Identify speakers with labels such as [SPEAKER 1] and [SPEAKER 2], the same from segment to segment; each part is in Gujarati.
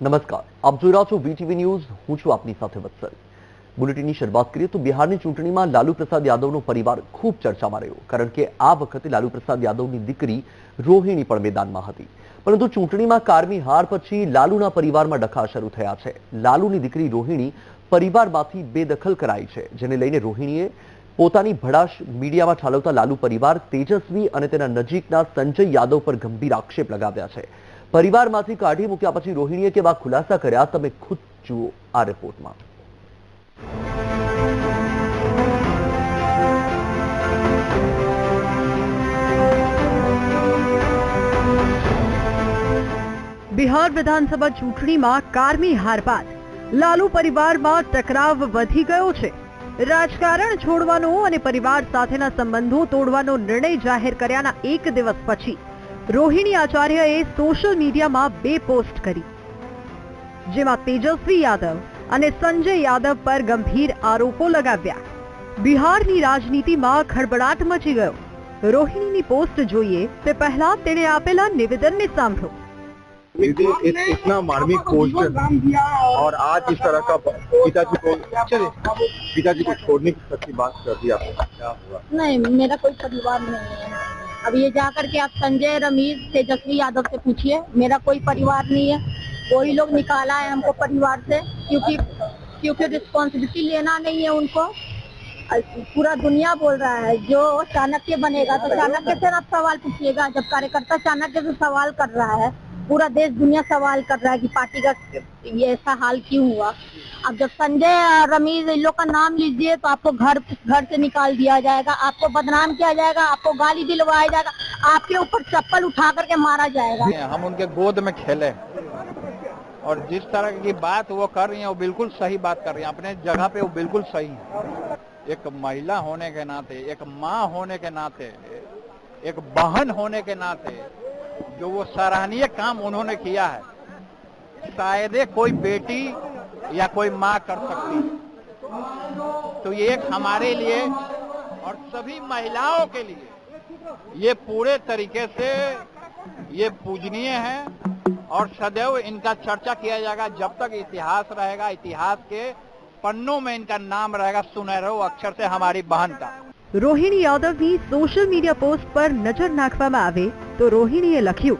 [SPEAKER 1] નમસ્કાર, આપ જોઈ રહ્યા છો વીટીવી ન્યૂઝ. હું છું આપની સાથે વત્સલ. બુલેટિનની શરૂઆત કરીએ તો બિહારની ચૂંટણીમાં લાલુ પ્રસાદ યાદવનો પરિવાર ખૂબ ચર્ચામાં રહ્યો, કારણ કે આ વખતે લાલુ પ્રસાદ યાદવની દીકરી રોહિણી પણ મેદાનમાં હતી. પરંતુ ચૂંટણીમાં કારમી હાર પછી લાલુના પરિવારમાં ડખા શરૂ થયા છે. લાલુની દીકરી રોહિણી પરિવારમાંથી બેદખલ કરાઈ છે, જેને લઈને રોહિણીએ પોતાની ભડાશ મીડિયામાં ઠાલવતા લાલુ પરિવાર, તેજસ્વી અને તેના નજીકના સંજય યાદવ પર ગંભીર આક્ષેપ લગાવ્યા છે. પરિવારમાંથી કાઢી મૂક્યા પછી રોહિણીએ કેવા ખુલાસા કર્યા, તમે ખુદ જુઓ આ રિપોર્ટમાં.
[SPEAKER 2] બિહાર વિધાનસભા ચૂંટણીમાં કારમી હાર બાદ લાલુ પરિવારમાં ટકરાવ વધી ગયો છે. રાજકારણ છોડવાનો અને પરિવાર સાથેના સંબંધો તોડવાનો નિર્ણય જાહેર કર્યાના એક દિવસ પછી રોહિણી આચાર્યએ સોશિયલ મીડિયામાં 2 પોસ્ટ કરી, જેમાં તેજસ્વી યાદવ અને સંજય યાદવ પર ગંભીર આરોપો લગાવ્યા. બિહારની રાજનીતિમાં ખળબળાટ મચી ગયો. રોહિણીની પોસ્ટ જોઈએ તે પહેલા તેણે આપેલા નિવેદનને સાંભળો.
[SPEAKER 3] इतना मार्मिक पोस्ट और आज इस तरह का पिताजी को छोड़ने की बात कर दी आपने, क्या हुआ?
[SPEAKER 4] नहीं, मेरा कोई परिवार नहीं है. अब ये जाकर के आप संजय, रमीज, तेजस्वी यादव से पूछिए. मेरा कोई परिवार नहीं है. कोई लोग निकाला है हमको परिवार से, क्योंकि रिस्पॉन्सिबिलिटी लेना नहीं है उनको. पूरा दुनिया बोल रहा है जो चाणक्य बनेगा तो चाणक्य से आप सवाल पूछिएगा. जब कार्यकर्ता चाणक्य से सवाल कर रहा है, पूरा देश दुनिया सवाल कर रहा है कि पार्टी का ये ऐसा हाल क्यों हुआ. अब जब संजय, रमीज, इन लोग का नाम लीजिए तो आपको घर से निकाल दिया जाएगा, आपको बदनाम किया जाएगा, आपको गाली दिलवाया जाएगा, आपके ऊपर चप्पल उठा करके मारा जाएगा.
[SPEAKER 5] हम उनके गोद में खेले और जिस तरह की बात वो कर रही है वो बिल्कुल सही बात कर रही है. अपने जगह पे वो बिल्कुल सही है. एक महिला होने के नाते, एक माँ होने के नाते, एक बहन होने के नाते जो वो सराहनीय काम उन्होंने किया है, शायद कोई बेटी या कोई माँ कर सकती. तो ये एक हमारे लिए और सभी महिलाओं के लिए ये पूरे तरीके से ये पूजनीय है और सदैव इनका चर्चा किया जाएगा. जब तक इतिहास रहेगा, इतिहास के पन्नों में इनका नाम रहेगा सुनहरे अक्षर से हमारी बहन का.
[SPEAKER 2] રોહિણી યાદવની સોશિયલ મીડિયા પોસ્ટ પર નજર નાખવામાં આવે તો રોહિણીએ લખ્યું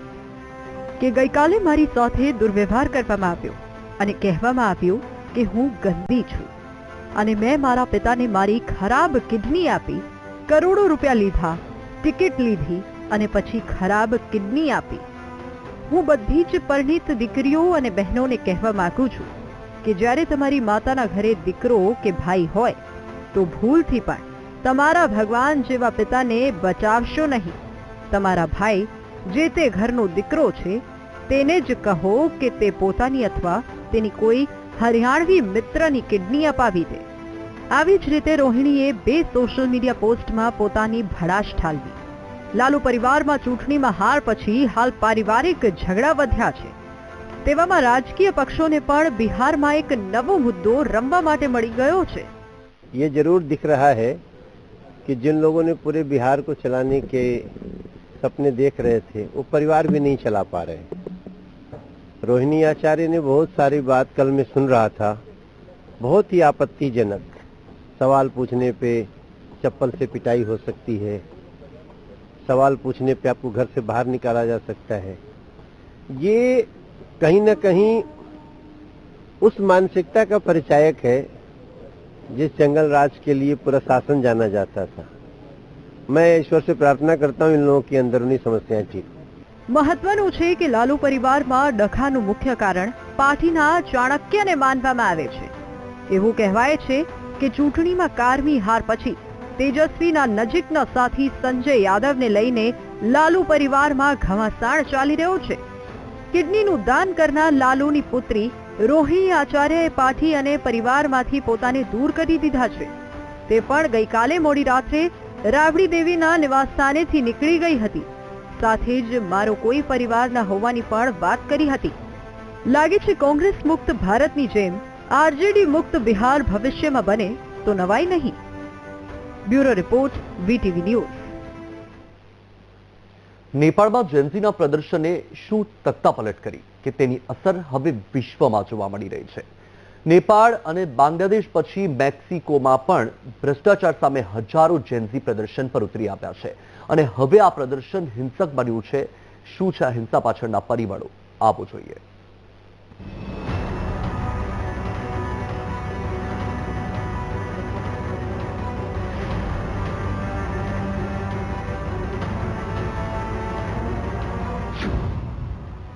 [SPEAKER 2] કે ગઈકાલે મારી સાથે દુર્વ્યવહાર કરવામાં આવ્યો અને કહેવામાં આવ્યું કે હું ગંદી છું અને મેં મારા પિતાને મારી ખરાબ કિડની આપી, કરોડો રૂપિયા લીધા, ટિકિટ લીધી અને પછી ખરાબ કિડની આપી. હું બધી જ પરિણીત દીકરીઓ અને બહેનોને કહેવા માંગુ છું કે જ્યારે તમારી માતાના ઘરે દીકરો કે ભાઈ હોય તો ભૂલથી પણ તમારા ભગવાન જેવા પિતાને બચાવશો નહીં. તમારા ભાઈ જે તે ઘરનો દીકરો છે તેને જ કહો કે તે પોતાની અથવા તેની કોઈ હરિયાણવી મિત્રની કિડની અપાવી દે. આવી જ રીતે રોહિણીએ 2 સોશિયલ મીડિયા પોસ્ટમાં પોતાની ભડાશ ઠાલવી. લાલુ પરિવારમાં ચૂંટણીમાં હાર પછી હાલ પારિવારિક ઝઘડા વધ્યા છે. તેવામાં રાજકીય પક્ષોને પણ બિહારમાં એક નવો મુદ્દો રમવા માટે મળી ગયો છે.
[SPEAKER 6] ये जरूर दिख रहा है कि जिन लोगों ने पूरे बिहार को चलाने के सपने देख रहे थे वो परिवार भी नहीं चला पा रहे. रोहिणी आचार्य ने बहुत सारी बात कल मैं सुन रहा था, बहुत ही आपत्तिजनक. सवाल पूछने पे चप्पल से पिटाई हो सकती है, सवाल पूछने पे आपको घर से बाहर निकाला जा सकता है. ये कहीं न कहीं उस मानसिकता का परिचायक है जिस जंगल राज के लिए पूरा शासन जाना जाता था. मैं ईश्वर से प्रार्थना करता हूँ इन लोगों की अंदरूनी समस्याएं ठीक.
[SPEAKER 2] મહત્વનું છે કે લાલુ પરિવારમાં ડખાનું મુખ્ય કારણ પાર્ટીના ચાણક્યને માનવામાં આવે છે. એવું કહેવાય છે કે ચૂંટણીમાં કારમી હાર પછી તેજસ્વીના નજીકના સાથી સંજય યાદવને લઈને લાલુ પરિવારમાં ઘમાસાણ ચાલી રહ્યો છે. કિડનીનું દાન કરનાર લાલુની પુત્રી રોહિણી આચાર્યએ પાર્ટી અને પરિવારમાંથી પોતાને દૂર કરી દીધા છે. તે પણ ગઈકાલે મોડી રાત્રે રાબડી દેવીના નિવાસસ્થાનેથી નીકળી ગઈ હતી. સાથે જ મારો કોઈ પરિવાર ન હોવાની પણ વાત કરી હતી. લાગે છે કોંગ્રેસ મુક્ત ભારતની જેમ આરજેડી મુક્ત બિહાર ભવિષ્યમાં બને તો નવાઈ નહીં. Bureau report, VTV news.
[SPEAKER 1] નેપાળમાં જેન્ઝીના પ્રદર્શને શું તખ્તાપલટ કરી કે તેની અસર હવે વિશ્વમાં જોવા મળી રહી છે. નેપાળ અને બાંગ્લાદેશ પછી મેક્સિકોમાં પણ ભ્રષ્ટાચાર સામે હજારો જેન્ઝી પ્રદર્શન પર ઉતરી આવ્યા છે અને હવે આ પ્રદર્શન હિંસક બન્યું છે. શું છે આ હિંસા પાછળના પરિબળો, આવો જોઈએ.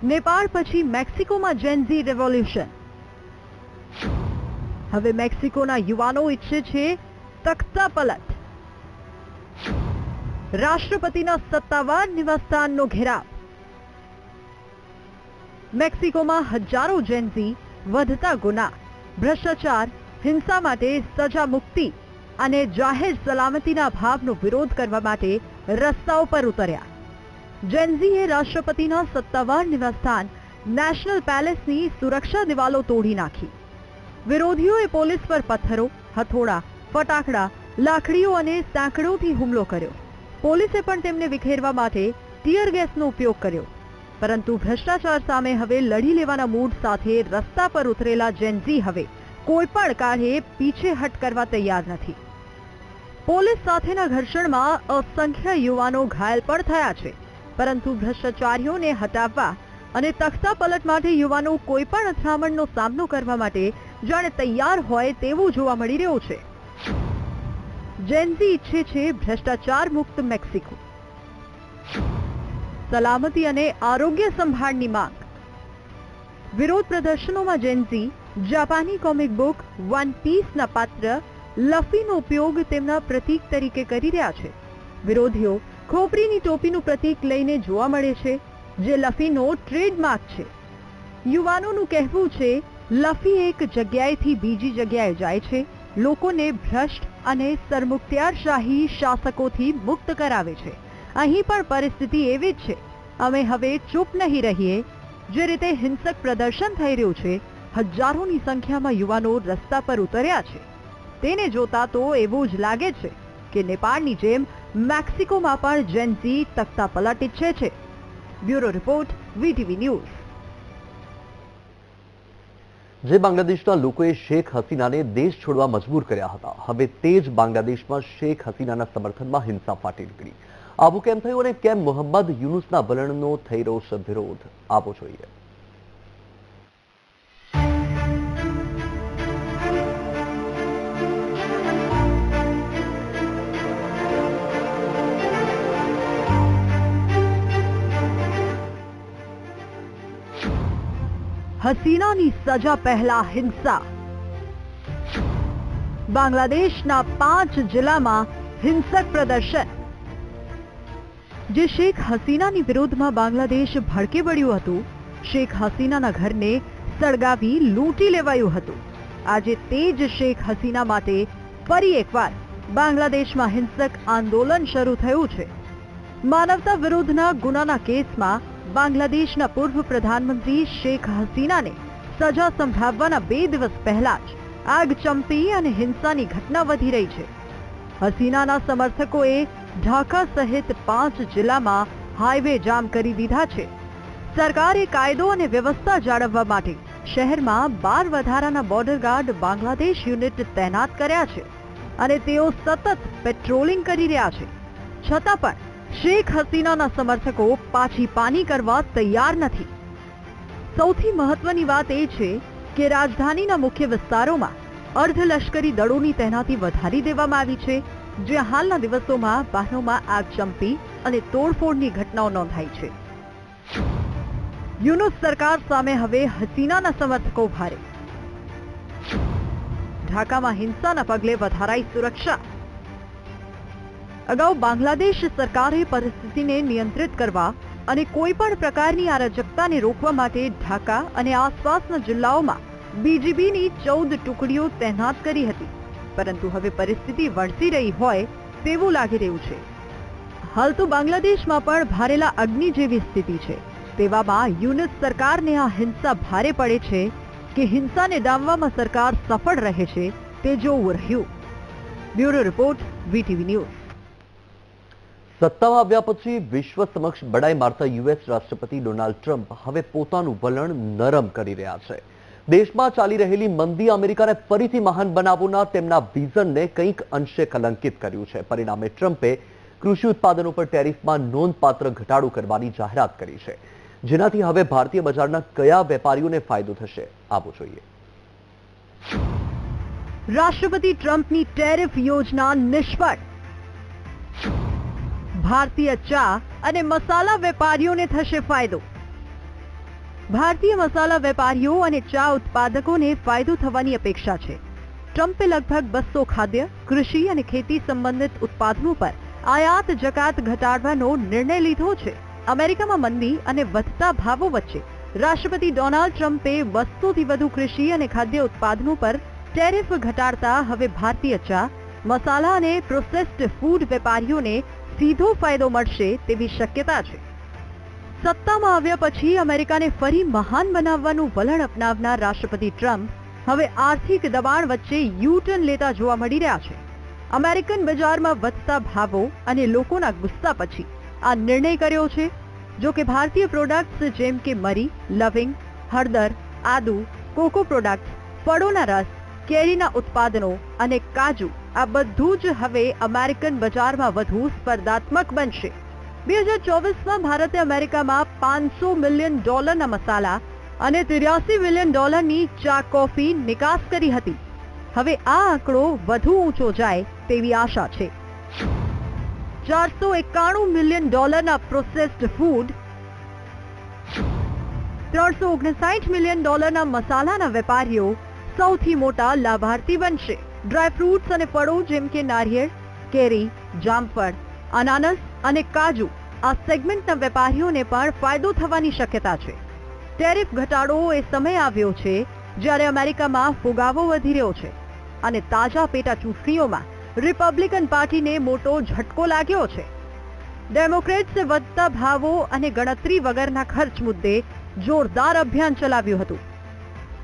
[SPEAKER 2] નેપાળ પછી મેક્સિકોમાં જેન્ઝી રેવોલ્યુશન. હવે મેક્સિકોના યુવાનો ઈચ્છે છે તખ્તાપલટ. રાષ્ટ્રપતિના સત્તાવાર નિવાસસ્થાનનો ઘેરાવ. મેક્સિકોમાં હજારો જેન્ઝી વધતા ગુના, ભ્રષ્ટાચાર, હિંસા માટે સજા મુક્તિ અને જાહેર સલામતીના ભાવનો વિરોધ કરવા માટે રસ્તાઓ પર ઉતર્યા. જેન્ઝીએ રાષ્ટ્રપતિના સત્તાવાર નિવાસસ્થાન નેશનલ પેલેસની સુરક્ષા દિવાલો તોડી નાખી. વિરોધીઓએ પોલીસ પર પથ્થરો, હથોડા, ફટાકડા, લાકડીઓ અને સાંકળોથી હુમલો કર્યો. પોલીસે પણ તેમને વિખેરવા માટે ટીયર ગેસનો ઉપયોગ કર્યો. પરંતુ ભ્રષ્ટાચાર સામે હવે લડી લેવાના મૂડ સાથે રસ્તા પર ઉતરેલા જેન્ઝી હવે કોઈ પણ કાળે પીછેહટ કરવા તૈયાર નથી. પોલીસ સાથેના ઘર્ષણમાં અસંખ્ય યુવાનો ઘાયલ પણ થયા છે. પરંતુ ભ્રષ્ટાચારીઓને હટાવવા અને તખ્તાપલટ માટે યુવાનો કોઈ પણ અથડામણનો સામનો કરવા માટે જાણે તૈયાર હોય તેવું જોવા મળી રહ્યું છે. જેન્ઝી ઈચ્છે છે ભ્રષ્ટાચાર મુક્ત મેક્સિકો. સલામતી અને આરોગ્ય સંભાળની માંગ. વિરોધ પ્રદર્શનોમાં જેન્ઝી જાપાની કોમિક બુક વન પીસના પાત્ર લફીનો ઉપયોગ તેમના પ્રતીક તરીકે કરી રહ્યા છે. વિરોધીઓ ખોપરીની ટોપીનું પ્રતીક લઈને જોવા મળે છે, જે લફીનો ટ્રેડમાર્ક છે. યુવાનોનું કહેવું છે લફી એક જગ્યાએથી બીજી જગ્યાએ જાય છે, લોકોને ભ્રષ્ટ અને સરમુખત્યારશાહી શાસકોથી મુક્ત કરાવે છે. અહીં પણ પરિસ્થિતિ એવી જ છે. અમે હવે ચૂપ નહીં રહીએ. જે રીતે હિંસક પ્રદર્શન થઈ રહ્યું છે, હજારોની સંખ્યામાં યુવાનો રસ્તા પર ઉતર્યા છે, તેને જોતા તો એવું જ લાગે છે કે નેપાળની જેમ મેક્સિકોમાં પણ જેન્ઝી તખ્તાપલટ ઈચ્છે છે. Bureau report, VTV news.
[SPEAKER 1] જે બાંગ્લાદેશના લોકોએ શેખ હસીનાને દેશ છોડવા મજબૂર કર્યા હતા, હવે તે જ બાંગ્લાદેશમાં શેખ હસીનાના સમર્થનમાં હિંસા ફાટી નીકળી. આવું કેમ થયું અને કેમ મોહમ્મદ યુનુસના વલણનો થઈ રહ્યો છે વિરોધ, આવો જોઈએ.
[SPEAKER 2] હસીનાની સજા પહેલા હિંસા. બાંગ્લાદેશના 5 જિલ્લામાં હિંસક પ્રદર્શન. જે શેખ હસીનાની વિરોધમાં બાંગ્લાદેશ ભડકે પડ્યું હતું, શેખ હસીનાના ઘરને સળગાવી લૂંટી લેવાયું હતું. આજે તે જ શેખ હસીના માટે ફરી એકવાર બાંગ્લાદેશમાં હિંસક આંદોલન શરૂ થયું છે. માનવતા વિરોધના ગુનાના કેસમાં બાંગ્લાદેશના પૂર્વ પ્રધાનમંત્રી શેખ હસીનાને સજા સંભળાવવાના 2 દિવસ પહેલા જ આગચંપી અને હિંસાની ઘટના વધી રહી છે. હસીનાના સમર્થકોએ ઢાકા સહિત 5 જિલ્લામાં હાઈવે જામ કરી દીધા છે. સરકારે કાયદો અને વ્યવસ્થા જાળવવા માટે શહેરમાં 12 વધારાના બોર્ડર ગાર્ડ બાંગ્લાદેશ યુનિટ તૈનાત કર્યા છે અને તેઓ સતત પેટ્રોલિંગ કરી રહ્યા છે. છતાં પણ શેખ હસીનાના સમર્થકો પાછી પાની કરવા તૈયાર નથી. સૌથી મહત્વની વાત એ છે કે રાજધાનીના મુખ્ય વિસ્તારોમાં અર્ધલશ્કરી દળોની તૈનાતી વધારી દેવામાં આવી છે, જ્યાં હાલના દિવસોમાં વાહનોમાં આગચંપી અને તોડફોડની ઘટનાઓ નોંધાઈ છે. યુનુસ સરકાર સામે હવે હસીનાના સમર્થકો ભારે. ઢાકામાં હિંસાના પગલે વધારાઈ સુરક્ષા. અગાઉ બાંગ્લાદેશ સરકારે પરિસ્થિતિને નિયંત્રિત કરવા અને કોઈ પણ પ્રકારની અરાજકતાને રોકવા માટે ઢાકા અને આસપાસના જિલ્લાઓમાં બીજીબીની 14 ટુકડીઓ તૈનાત કરી હતી. પરંતુ હવે પરિસ્થિતિ વણસી રહી હોય તેવું લાગી રહ્યું છે. હાલ તો બાંગ્લાદેશમાં પણ ભારેલા અગ્નિ જેવી સ્થિતિ છે. તેવામાં યુનુસ સરકારને આ હિંસા ભારે પડે છે કે હિંસાને ડામવામાં સરકાર સફળ રહે છે તે જોવું રહ્યું. Bureau report, VTV news.
[SPEAKER 1] સત્તામાં આવ્યા પછી વિશ્વ સમક્ષ બડાઈ મારતા યુએસ રાષ્ટ્રપતિ ડોનાલ્ડ ટ્રમ્પ હવે પોતાનું વલણ નરમ કરી રહ્યા છે. દેશમાં ચાલી રહેલી મંદી અમેરિકાને ફરીથી મહાન બનાવવાના તેમના વિઝનને કંઈક અંશે કલંકિત કર્યું છે. પરિણામે ટ્રમ્પે કૃષિ ઉત્પાદનો પર ટેરિફમાં નોંધપાત્ર ઘટાડો કરવાની જાહેરાત કરી છે, જેનાથી હવે ભારતીય બજારના કયા વેપારીઓને ફાયદો થશે, આવો જોઈએ.
[SPEAKER 2] રાષ્ટ્રપતિ ટ્રમ્પની ટેરિફ યોજના નિષ્ફળ. ભારતીય ચા અને મસાલા વેપારીઓને થશે ફાયદો. ભારતીય મસાલા વેપારીઓ અને ચા ઉત્પાદકોને ફાયદો થવાની અપેક્ષા છે. ટ્રમ્પે લગભગ 200 ખાદ્ય, કૃષિ અને ખેતી સંબંધિત ઉત્પાદનો પર આયાત જકાત ઘટાડવાનો નિર્ણય લીધો છે. અમેરિકામાં મંદી અને વધતા ભાવો વચ્ચે રાષ્ટ્રપતિ ડોનાલ્ડ ટ્રમ્પે 200 થી વધુ કૃષિ અને ખાદ્ય ઉત્પાદનો પર ટેરિફ ઘટાડતા હવે ભારતીય ચા, મસાલા અને પ્રોસેસ્ડ ફૂડ વેપારીઓને સીધો ફાયદો મળશે તેવી શક્યતા છે. સત્તામાં આવ્યા પછી અમેરિકાને ફરી મહાન બનાવવાનું વલણ અપનાવનાર રાષ્ટ્રપતિ ટ્રમ્પ હવે આર્થિક દબાણ વચ્ચે યુ-ટર્ન લેતા જોવા મળી રહ્યા છે. અમેરિકન બજારમાં વધતા ભાવો અને લોકોના ગુસ્સા પછી આ નિર્ણય કર્યો છે. જો કે ભારતીય પ્રોડક્ટ્સ જેમ કે મરી, લવિંગ, હળદર, આદુ, કોકો પ્રોડક્ટ્સ, ફળોના રસ, કેરીના ઉત્પાદનો અને કાજુ આ બધું જ હવે અમેરિકન બજારમાં વધુ સ્પર્ધાત્મક બનશે. 2024માં ભારતે અમેરિકામાં $500 મિલિયન મસાલા અને $83 મિલિયન ચા કોફી નિકાસ કરી હતી. હવે આ આંકડો વધુ ઊંચો જાય તેવી આશા છે. $491 મિલિયન પ્રોસેસ્ડ ફૂડ, $359 મિલિયન મસાલાના વેપારીઓ સૌથી મોટા લાભાર્થી બનશે. ડ્રાયફ્રૂટ્સ અને ફળો જેમ કે નારિયેળ, કેરી, જામફળ, અનાનસ અને કાજુ આ સેગમેન્ટના વેપારીઓને પણ ફાયદો થવાની શક્યતા છે. ટેરિફ ઘટાડો એ સમય આવ્યો છે જ્યારે અમેરિકામાં ફુગાવો વધી રહ્યો છે અને તાજા પેટા ચૂંટણીઓમાં રિપબ્લિકન પાર્ટીને મોટો ઝટકો લાગ્યો છે. ડેમોક્રેટ્સે વધતા ભાવો અને ગણતરી વગરના ખર્ચ મુદ્દે જોરદાર અભિયાન ચલાવ્યું હતું.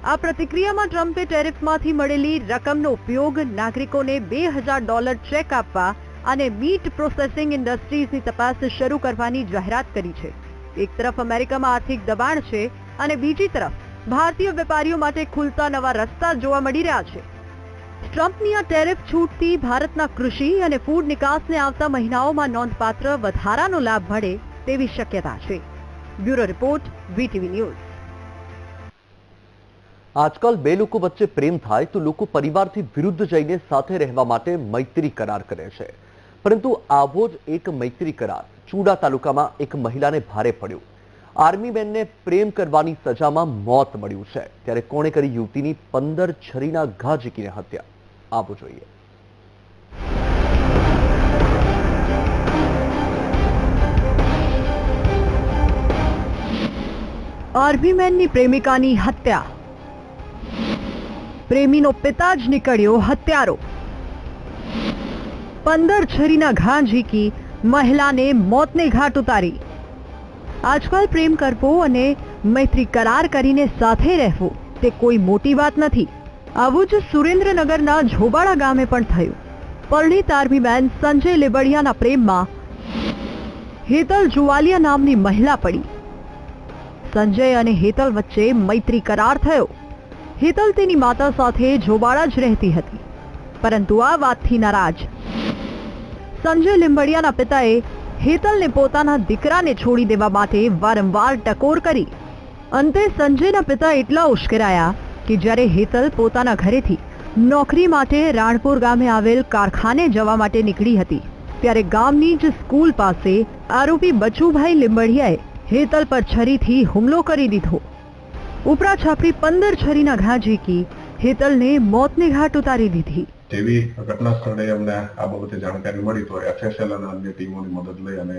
[SPEAKER 2] આ પ્રતિક્રિયામાં ટ્રમ્પે ટેરિફમાંથી મળેલી રકમનો ઉપયોગ નાગરિકોને $2,000 ચેક આપવા અને મીટ પ્રોસેસિંગ ઇન્ડસ્ટ્રીઝની તપાસ શરૂ કરવાની જાહેરાત કરી છે. એક તરફ અમેરિકામાં આર્થિક દબાણ છે અને બીજી તરફ ભારતીય વેપારીઓ માટે ખુલતા નવા રસ્તા જોવા મળી રહ્યા છે. ટ્રમ્પની આ ટેરિફ છૂટથી ભારતના કૃષિ અને ફૂડ નિકાસને આવતા મહિનાઓમાં નોંધપાત્ર વધારાનો લાભ મળે તેવી શક્યતા છે. Bureau report, VTV news.
[SPEAKER 1] આજકાલ બે લોકો વચ્ચે પ્રેમ થાય તો લોકો પરિવારથી વિરુદ્ધ જઈને સાથે રહેવા માટે મૈત્રી કરાર કરે છે. પરંતુ આવો જ એક મૈત્રી કરાર ચૂડા તાલુકામાં એક મહિલાને ભારે પડ્યો. આર્મી મેનને પ્રેમ કરવાની સજામાં મોત મળ્યું છે. ત્યારે કોણે કરી યુવતીની 15 છરીના ઘા ઝીકીને હત્યા, આવો જોઈએ.
[SPEAKER 2] આર્મી મેનની પ્રેમિકાની હત્યા. પ્રેમીનો પિતા જ નીકળ્યો હત્યારો. 15 છરીના ઘા ઝીકી મહિલાને મોતને ઘાટ ઉતારી. આજકાલ પ્રેમ કરવો અને મૈત્રી કરાર કરીને સાથે રહેવું તે કોઈ મોટી વાત નથી. આવું જ સુરેન્દ્રનગરના ઝોબાળા ગામે પણ થયું. પરણિત આર્મી મેન સંજય લીંબડિયાના પ્રેમમાં હેતલ જુવાલિયા નામની મહિલા પડી. સંજય અને હેતલ વચ્ચે મૈત્રી કરાર થયો. હેતલ તેની માતા સાથે ઝોબાળા જ રહેતી હતી, પરંતુ આ વાતથી નારાજ સંજય લીંબડિયાના પિતાએ હેતલને પોતાના દીકરાને છોડી દેવા માટે વારંવાર ટકોર કરી. અંતે સંજયના પિતા એટલા ઉશ્કેરાયા કે જ્યારે હેતલ પોતાના ઘરેથી નોકરી માટે રાણપુર ગામે આવેલ કારખાને જવા માટે નીકળી હતી, ત્યારે ગામની જ સ્કૂલ પાસે આરોપી બચુભાઈ લીંબડિયાએ હેતલ પર છરીથી હુમલો કરી દીધો. ઉપરા છાપરી 15 છરીના ઘા ઝીકી હેતલને મોતને ઘાટ ઉતારી દીધી.
[SPEAKER 7] જેવી ઘટના સ્થળે અમને આ બાબતે જાણકારી મળી તો FSL અને અન્ય ટીમોની મદદ લઈ અને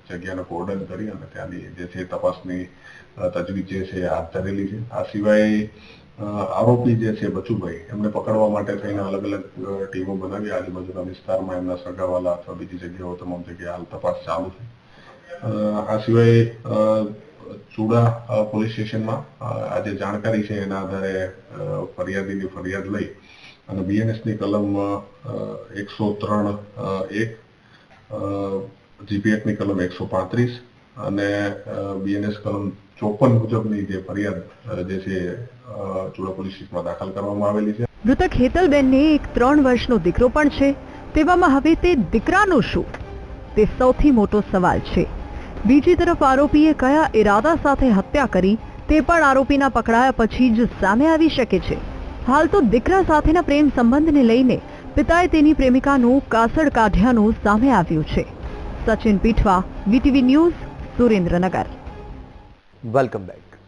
[SPEAKER 7] જગ્યાને કોર્ડન કરી અને ત્યાંની જે છે તપાસની તજવીજ જે છે હાથ ધરેલી છે. આ સિવાય આરોપી જે છે બચુભાઈ એમને પકડવા માટે થઈને અલગ અલગ ટીમો બનાવી આજુબાજુના વિસ્તારમાં એમના સગાવાલા અથવા બીજી જગ્યાઓ તમામ જગ્યાએ હાલ તપાસ ચાલુ છે. આ સિવાય ચૂડા પોલીસ સ્ટેશનમાં આજે જાણકારી છે એના આધારે ફરિયાદીની ફરિયાદ લઈ અને BNS ની કલમ 103(1) જીપી એક્ટની કલમ 135 અને બીએનએસ કલમ 54 મુજબની જે ફરિયાદ જે છે ચુડા પોલીસ સ્ટેશનમાં દાખલ કરવામાં આવેલી છે.
[SPEAKER 2] મૃતક હેતલબેનને એક 3 વર્ષનો દીકરો પણ છે. તેવામાં હવે તે દીકરાનું શું, તે સૌથી મોટો સવાલ છે. બીજી તરફ આરોપીએ કયા ઇરાદા સાથે હત્યા કરી તે પણ આરોપીના પકડાયા પછી જ સામે આવી શકે છે. હાલ તો દીકરા સાથેના પ્રેમ સંબંધને લઈને પિતાએ તેની પ્રેમિકાનું કાસળ કાઢ્યાનું સામે આવ્યું છે. Sachin Pithva, VTV news, Surendranagar.
[SPEAKER 1] Welcome back.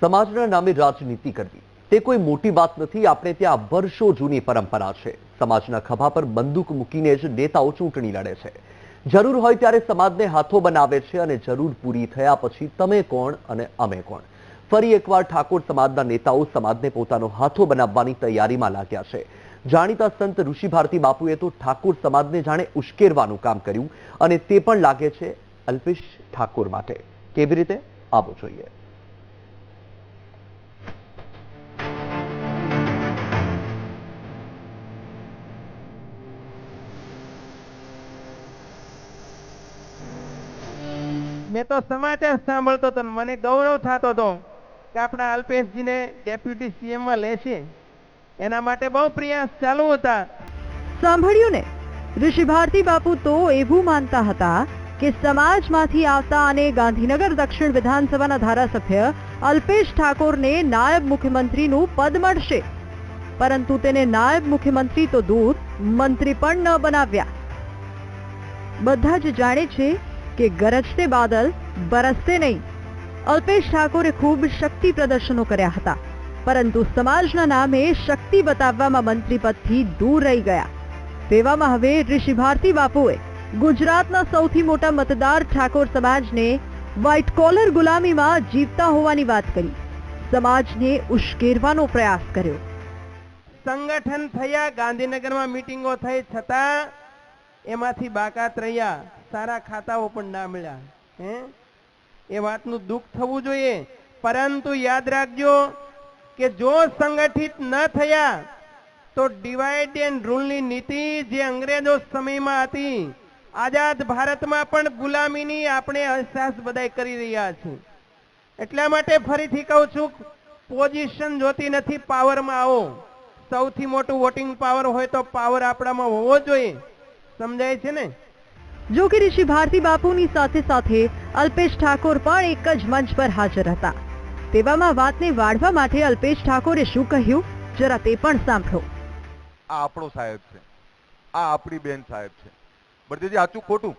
[SPEAKER 1] સમાજના નામે રાજનીતિ કરવી તે કોઈ મોટી વાત નથી. આપણે ત્યાં વર્ષો જૂની પરંપરા છે. સમાજના ખભા પર બંદૂક મૂકીને જ નેતાઓ ચૂંટણી લડે છે. જરૂર હોય ત્યારે સમાજને હાથો બનાવે છે અને જરૂર પૂરી થયા પછી તમે કોણ અને અમે કોણ. ફરી એકવાર ઠાકોર સમાજના નેતાઓ સમાજને પોતાનો હાથો બનાવવાની તૈયારીમાં લાગ્યા છે. જાણીતા સંત ઋષિ ભારતી બાપુએ તો ઠાકોર સમાજને જાણે ઉશ્કેરવાનું કામ કર્યું અને તે પણ લાગે છે અલ્પેશ ઠાકોર માટે. કેવી રીતે, આવો જોઈએ.
[SPEAKER 8] મેં તો સમાચાર સાંભળતો હતો, મને ગૌરવ થતો હતો કે આપણા અલ્પેશજીને ડેપ્યુટી સીએમમાં લેશે. એના માટે બહુ પ્રયાસ ચાલુ હતા.
[SPEAKER 2] સાંભળ્યું ને, ઋષિ ભારતી બાપુ તો એવું માનતા હતા કે સમાજમાંથી આવતા અને ગાંધીનગર દક્ષિણ વિધાનસભાના ધારાસભ્ય અલ્પેશ ઠાકોરને નાયબ મુખ્યમંત્રીનું પદ મળશે. પરંતુ તેને નાયબ મુખ્યમંત્રી તો દૂર, મંત્રી પણ ન બનાવ્યા. બધા જ જાણે છે કે ગરજતે બાદલ બરસતે નહીં. અલ્પેશ ઠાકોરે ખૂબ શક્તિ પ્રદર્શનો કર્યા હતા, પરંતુ સમાજના નામે શક્તિ બતાવવામાં મંત્રી પદથી દૂર રહી ગયા. તેવામાં હવે ઋષિ ભારતી બાપુએ ગુજરાતના સૌથી મોટા મતદાર ઠાકોર સમાજને વ્હાઇટ કોલર ગુલામીમાં જીવતા હોવાની વાત કરી સમાજને ઉશ્કેરવાનો પ્રયાસ કર્યો.
[SPEAKER 8] સંગઠન થયા, ગાંધીનગરમાં મીટિંગો થઈ, છતાં એમાંથી બાકાત રહ્યા. સારા ખાતાઓ પણ ના મળ્યા. એ વાતનું દુઃખ થવું જોઈએ. પરંતુ યાદ રાખજો કે જો સંગઠિત ન થયા તો ડિવાઇડ એન્ડ રૂલની નીતિ જે અંગ્રેજો સમયમાં હતી, આઝાદ ભારતમાં પણ ગુલામીની આપણે અહેસાસ બધાય કરી રહ્યા છીએ. એટલા માટે ફરીથી કહું છું, પોઝિશન જોતી નથી, પાવરમાં આવો. સૌથી મોટું વોટિંગ પાવર હોય તો પાવર આપણામાં હોવો જોઈએ. સમજાય છે ને?
[SPEAKER 2] જો કે ઋષિ ભારતી બાપુની સાથે સાથે અલ્પેશ ઠાકોર પણ એક જ મંચ પર હાજર હતા. તેવામાં વાતને વાળવા માટે અલ્પેશ ઠાકોરે શું કહ્યું, જરા તે પણ સાંભળો.
[SPEAKER 9] આ આપણો સાહેબ છે, આ આપણી બેન સાહેબ છે. બળદેવજી, સાચું ખોટું?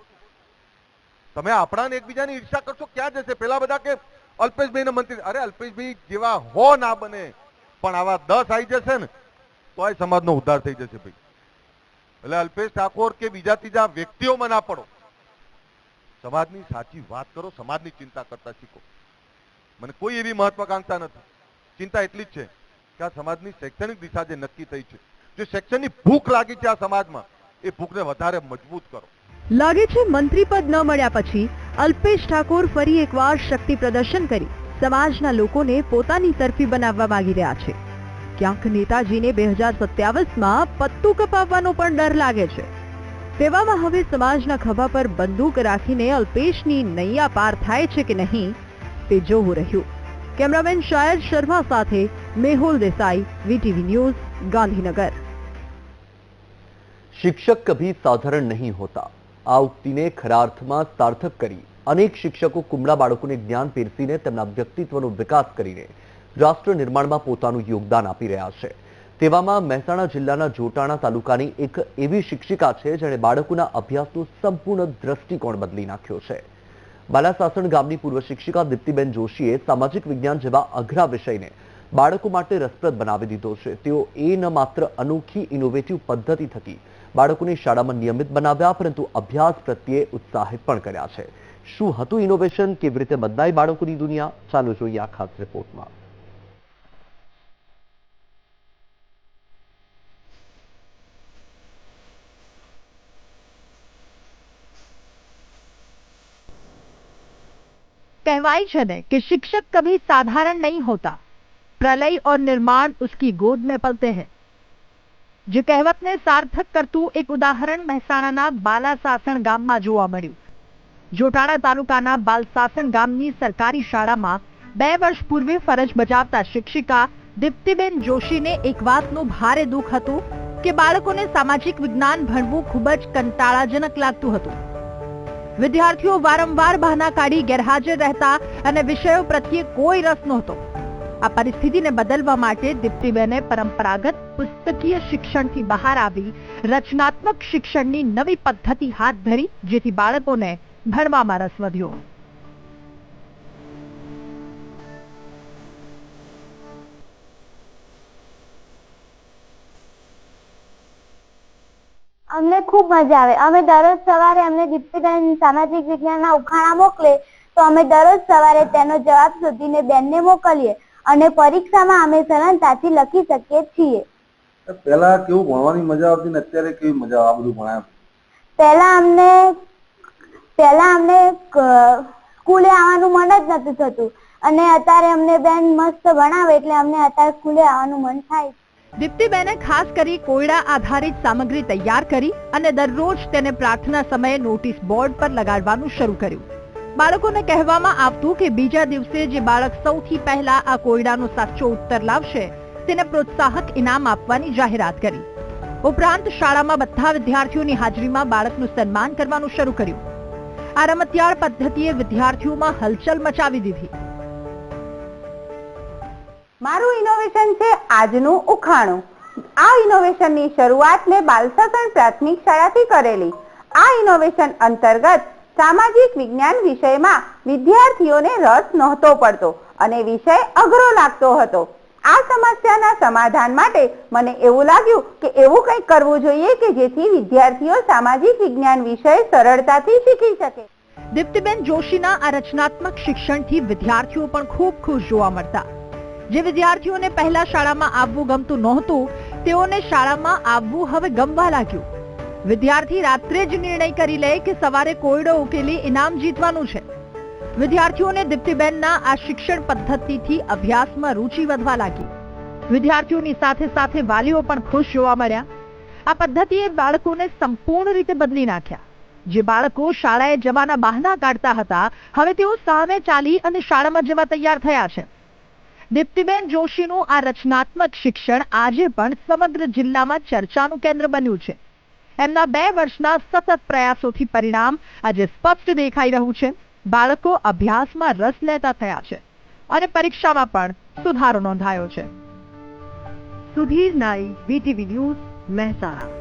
[SPEAKER 9] તમે આપણાને એકબીજાની ઈર્ષા કરશો, ક્યાં જશે? પેલા બધા કે અલ્પેશભાઈ મંત્રી, અરે અલ્પેશભાઈ જેવા હો ના બને, પણ આવા 10 આવી જશે ને તો આ સમાજનો ઉદ્ધાર થઈ જશે ભાઈ. એટલે અલ્પેશ ઠાકોર કે બીજા ત્રીજા વ્યક્તિઓમાં ના પડો. સમાજની સાચી વાત કરો, સમાજની ચિંતા કરતા શીખો. મને કોઈ એવી મહત્વાકાંક્ષા નથી. ચિંતા એટલી જ છે કે આ સમાજની શૈક્ષણિક દિશા જે નક્કી થઈ છે, જે શૈક્ષણિક ભૂખ લાગી છે આ સમાજમાં, એ ભૂખને વધારે મજબૂત કરો.
[SPEAKER 2] લાગે છે મંત્રી પદ ન મળ્યા પછી અલ્પેશ ઠાકોર ફરી એકવાર શક્તિ પ્રદર્શન કરી સમાજના લોકોને પોતાની તરફી બનાવવા માંગી રહ્યા છે. ક્યાંક નેતાજીને 2027માં પત્તું કપાવવાનો પણ ડર લાગે છે. તેવામાં હવે સમાજના ખભા પર બંદૂક રાખીને અલ્પેશની નૈયા પાર થાય છે કે નહીં તે જોવું રહ્યું. કેમેરામેન શાયદ શર્મા સાથે મેહુલ દેસાઈ, વીટીવી ન્યૂઝ, ગાંધીનગર.
[SPEAKER 1] શિક્ષક કભી સાધારણ નહીં હોતા. આ ઉક્તિને ખરા અર્થમાં સાર્થક કરી અનેક શિક્ષકો કુમળા બાળકોને જ્ઞાન પીરસીને તેમના વ્યક્તિત્વનો વિકાસ કરીને રાષ્ટ્ર નિર્માણમાં પોતાનું યોગદાન આપી રહ્યા છે. તેવામાં મહેસાણા જિલ્લાના જોટાણા તાલુકાની એક એવી શિક્ષિકા છે જેણે બાળકોના અભ્યાસનો સંપૂર્ણ દ્રષ્ટિકોણ બદલી નાખ્યો છે. બાલાસાસણ ગામની પૂર્વ શિક્ષિકા દીપ્તિબેન જોશીએ સામાજિક વિજ્ઞાન જેવા અઘરા વિષયને બાળકો માટે રસપ્રદ બનાવી દીધો છે. તેઓ ન માત્ર અનોખી ઇનોવેટિવ પદ્ધતિ થકી બાળકોને શાળામાં નિયમિત બનાવ્યા, પરંતુ અભ્યાસ પ્રત્યે ઉત્સાહિત પણ કર્યા છે. શું હતું ઇનોવેશન? કેવી રીતે બદલાઈ બાળકોની દુનિયા? ચાલો જોઈએ આ ખાસ રિપોર્ટમાં.
[SPEAKER 10] कहवाई है कि शिक्षक कभी साधारण नहीं होता, प्रलय और निर्माण उसकी गोद में पलते हैं. જે કહેવતને સાર્થક કરતું એક ઉદાહરણ મહેસાણાના બાલાસાસણ ગામમાં જોવા મળ્યું. જોટાણા તાલુકાના બાલસાસણ ગામની સરકારી શાળામાં 2 વર્ષ પૂર્વે ફરજ બજાવતા શિક્ષિકા દીપ્તિબેન જોશીને એક વાતનું ભારે દુઃખ હતું કે બાળકોને સામાજિક વિજ્ઞાન ભણવું ખૂબ જ કંટાળાજનક લાગતું હતું. વિદ્યાર્થીઓ વારંવાર બહાના કાઢી ગેરહાજર રહેતા અને વિષયો પ્રત્યે કોઈ રસ નહોતો. આ પરિસ્થિતિને બદલવા માટે દીપ્તિબેને પરંપરાગત પુસ્તકીય શિક્ષણથી બહાર આવી રચનાત્મક શિક્ષણની નવી પદ્ધતિ હાથ ધરી, જેથી બાળકોને ભણવામાં રસ વધ્યો.
[SPEAKER 11] અમને ખૂબ મજા આવે. અમે દરરોજ સવારે અમને દીપ્તિબેન સામાજિક વિજ્ઞાનના ઉખાણા મોકલે તો અમે દરરોજ સવારે તેનો જવાબ શોધીને બેનને મોકલીએ અને પરીક્ષામાં અમે સરળતાથી લખી શકીએ છીએ.
[SPEAKER 3] પહેલા કેવું ભણવાની મજા આવતી ને અત્યારે કેવી મજા આ બધું ભણાય?
[SPEAKER 11] પહેલા અમને સ્કૂલે આવવાનું મન જ નતું થતું અને અત્યારે અમને બેન મસ્ત ભણાવે એટલે અમને અત્યારે સ્કૂલે આવવાનું મન થાય.
[SPEAKER 2] દીપ્તિબેને ખાસ કરી કોયડા આધારિત સામગ્રી તૈયાર કરી અને દરરોજ તેને પ્રાર્થના સમયે નોટિસ બોર્ડ પર લગાડવાનું શરૂ કર્યું. બાળકોને કહેવામાં આવતું કે બીજા દિવસે જે બાળક સૌથી પહેલા આ કોયડાનો સાચો ઉત્તર લાવશે તેને પ્રોત્સાહક ઇનામ આપવાની જાહેરાત કરી. ઉપરાંત શાળામાં બધા વિદ્યાર્થીઓની હાજરીમાં બાળકનું સન્માન કરવાનું શરૂ કર્યું. આ રમતિયાળ પદ્ધતિએ વિદ્યાર્થીઓમાં હલચલ મચાવી દીધી.
[SPEAKER 12] મારું ઇનોવેશન છે આજનું ઉખાણું. આ ઇનોવેશનની શરૂઆત મેં બાલસાસણ પ્રાથમિક શાળાથી કરેલી. આ ઇનોવેશન અંતર્ગત સામાજિક વિજ્ઞાન વિષયમાં વિદ્યાર્થીઓને રસ નહોતો પડતો અને વિષય અઘરો લાગતો હતો. આ સમસ્યાના સમાધાન માટે મને એવું લાગ્યું કે એવું કંઈક કરવું જોઈએ કે જેથી વિદ્યાર્થીઓ સામાજિક વિજ્ઞાન વિષય સરળતાથી શીખી શકે.
[SPEAKER 2] દીપ્તિબેન જોશીના આ રચનાત્મક શિક્ષણથી વિદ્યાર્થીઓ પણ ખૂબ ખુશ જોવા મળતા. જે વિદ્યાર્થીઓને પહેલા શાળામાં આવવું ગમતું નહોતું તેઓને શાળામાં આવવું હવે ગમવા લાગ્યું. વિદ્યાર્થી રાત્રે જ નિર્ણય કરી લે કે સવારે કોયડો ઉકેલી ઇનામ જીતવાનું છે. વિદ્યાર્થીઓને દીપ્તિબેનના આ શિક્ષણ પદ્ધતિથી અભ્યાસમાં રુચિ વધવા લાગી. વિદ્યાર્થીઓની સાથે સાથે વાલીઓ પણ ખુશ જોવા મળ્યા. આ પદ્ધતિએ બાળકોને સંપૂર્ણ રીતે બદલી નાખ્યા. જે બાળકો શાળાએ જવાના બહાના કાઢતા હતા હવે તેઓ સામે ચાલી અને શાળામાં જવા તૈયાર થયા છે. દીપ્તિબેન જોશીનું આ રચનાત્મક શિક્ષણ આજે પણ સમગ્ર જિલ્લામાં ચર્ચાનું કેન્દ્ર બન્યું છે. એમના 2 વર્ષના સતત પ્રયાસોથી પરિણામ આજે સ્પષ્ટ દેખાઈ રહ્યું છે. બાળકો અભ્યાસમાં રસ લેતા થયા છે અને પરીક્ષામાં પણ સુધારો નોંધાયો છે. સુધીર નાઈ, VTV ન્યૂઝ, મહેસાણા.